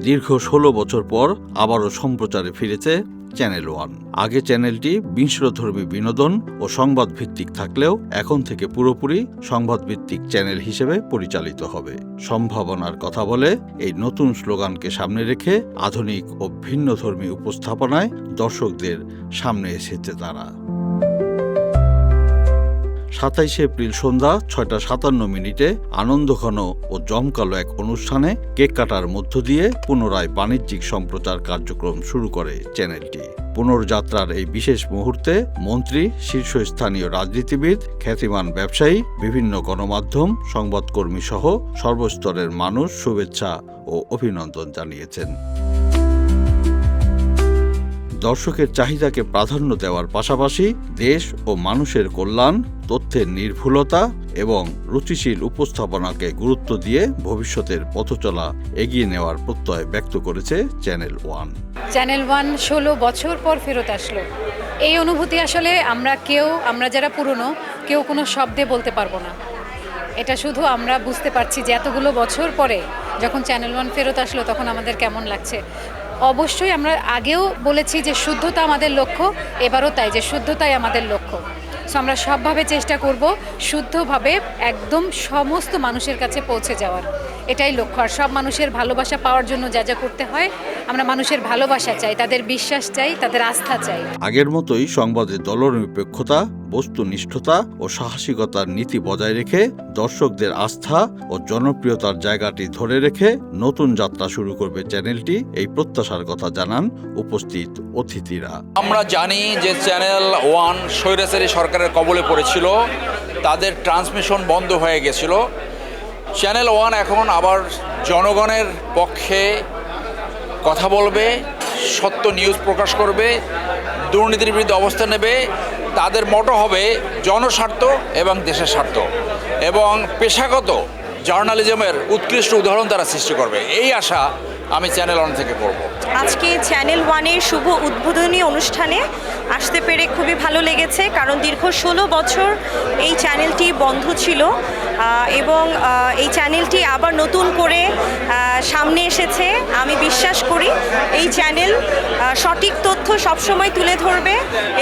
দীর্ঘ ১৬ বছর পর আবারও সম্প্রচারে ফিরেছে চ্যানেল ওয়ান। আগে চ্যানেলটি বিশ্বধর্মী বিনোদন ও সংবাদ ভিত্তিক থাকলেও এখন থেকে পুরোপুরি সংবাদ ভিত্তিক চ্যানেল হিসেবে পরিচালিত হবে। সম্ভাবনার কথা বলে এই নতুন স্লোগানকে সামনে রেখে আধুনিক ও ভিন্নধর্মী উপস্থাপনায় দর্শকদের সামনে এসেছে তারা। ২৭ এপ্রিল সন্ধ্যা ৬টা ৫৭ আনন্দঘন ও জমকালো এক অনুষ্ঠানে কেক কাটার মধ্য দিয়ে পুনরায় বাণিজ্যিক সম্প্রচার কার্যক্রম শুরু করে চ্যানেলটি। পুনর্যাত্রার এই বিশেষ মুহূর্তে মন্ত্রী, শীর্ষস্থানীয় রাজনীতিবিদ, খ্যাতিমান ব্যবসায়ী, বিভিন্ন গণমাধ্যম, সংবাদকর্মী সহ সর্বস্তরের মানুষ শুভেচ্ছা ও অভিনন্দন জানিয়েছেন। দর্শকের চাহিদাকে প্রাধান্য দেওয়ার পাশাপাশি দেশ ও মানুষের কল্যাণ, তথ্যের নির্ভুলতা এবং রুচিশীল উপস্থাপনাকে গুরুত্ব দিয়ে ভবিষ্যতের পথচলা এগিয়ে নেওয়ার প্রত্যয় ব্যক্ত করেছে চ্যানেল ওয়ান। চ্যানেল ওয়ান ১৬ বছর পর ফেরত আসলো। এই অনুভূতি আসলে আমরা যারা পুরনো কেউ কোনো শব্দে বলতে পারবো না। এটা শুধু আমরা বুঝতে পারছি যে এতগুলো বছর পরে যখন চ্যানেল ওয়ান ফেরত আসলো তখন আমাদের কেমন লাগছে। অবশ্যই আমরা আগেও বলেছি যে শুদ্ধতা আমাদের লক্ষ্য, এবারও তাই যে শুদ্ধতাই আমাদের লক্ষ্য। সো আমরা সবভাবে চেষ্টা করব শুদ্ধভাবে একদম সমস্ত মানুষের কাছে পৌঁছে যাওয়ার, এটাই লক্ষ্য। আর সব মানুষের ভালোবাসা পাওয়ার জন্য যা যা করতে হয়, আমরা মানুষের ভালোবাসা চাই, তাদের বিশ্বাস চাই, তাদের আস্থা চাই। আগের মতোই সংবাদে দলনিরপেক্ষতা, বস্তুনিষ্ঠতা ও সাহসিকতার নীতি বজায় রেখে দর্শকদের আস্থা ও জনপ্রিয়তার জায়গাটি ধরে রেখে নতুন যাত্রা শুরু করবে চ্যানেলটি, এই প্রত্যাশার কথা জানান উপস্থিত অতিথিরা। আমরা জানি যে চ্যানেল ওয়ান স্বৈরাচারী সরকারের কবলে পড়েছিল, তাদের ট্রান্সমিশন বন্ধ হয়ে গেছিল। চ্যানেল ওয়ান এখন আবার জনগণের পক্ষে কথা বলবে, সত্য নিউজ প্রকাশ করবে, দুর্নীতির বিরুদ্ধে অবস্থান নেবে। তাদের মোটো হবে জনস্বার্থ এবং দেশের স্বার্থ, এবং পেশাগত জার্নালিজমের উৎকৃষ্ট উদাহরণ তারা সৃষ্টি করবে। এই আশা আমি চ্যানেল ওয়ান থেকে করব। আজকে চ্যানেল ওয়ানের শুভ উদ্বোধনী অনুষ্ঠানে আসতে পেরে খুবই ভালো লেগেছে, কারণ দীর্ঘ ১৬ বছর এই চ্যানেলটি বন্ধ ছিল এবং এই চ্যানেলটি আবার নতুন করে সামনে এসেছে। আমি বিশ্বাস করি এই চ্যানেল সঠিক তথ্য সবসময় তুলে ধরবে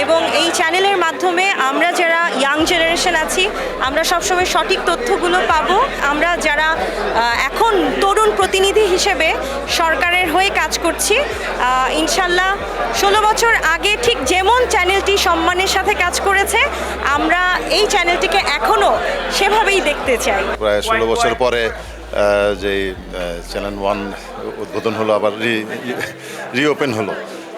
এবং এই চ্যানেলের মাধ্যমে আমরা যারা ইয়াং জেনারেশন আছি আমরা সবসময় সঠিক তথ্যগুলো পাবো। আমরা যারা এখন তরুণ প্রতিনিধি হিসেবে সরকারের হয়ে কাজ করছি, ইনশাল্লাহ ১৬ বছর আগে ঠিক যেমন চ্যানেলটি সম্মানের সাথে কাজ করেছে, আমরা এই চ্যানেলটিকে এখনও সেভাবেই দেখতে চাই। প্রায় ১৬ বছর পরে যে চ্যানেল ওয়ান উদ্বোধন হলো, আবার রিওপেন হলো,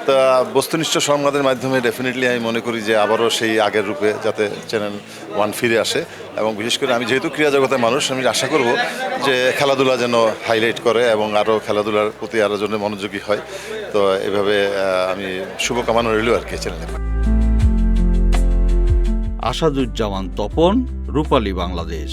তা বস্তুনিষ্ঠ সংবাদের মাধ্যমে ডেফিনেটলি আমি মনে করি যে আবারও সেই আগের রূপে যাতে চ্যানেল ওয়ান ফিরে আসে। এবং বিশেষ করে আমি যেহেতু ক্রীড়া জগতের মানুষ, আমি আশা করব যে খেলাধুলা যেন হাইলাইট করে এবং আরও খেলাধুলার প্রতি আরও জন্য মনোযোগী হয়। তো এভাবে আমি শুভকামনা রইল আর কি চ্যানেলে। আসাদুজ্জামান তপন, রূপালী বাংলাদেশ।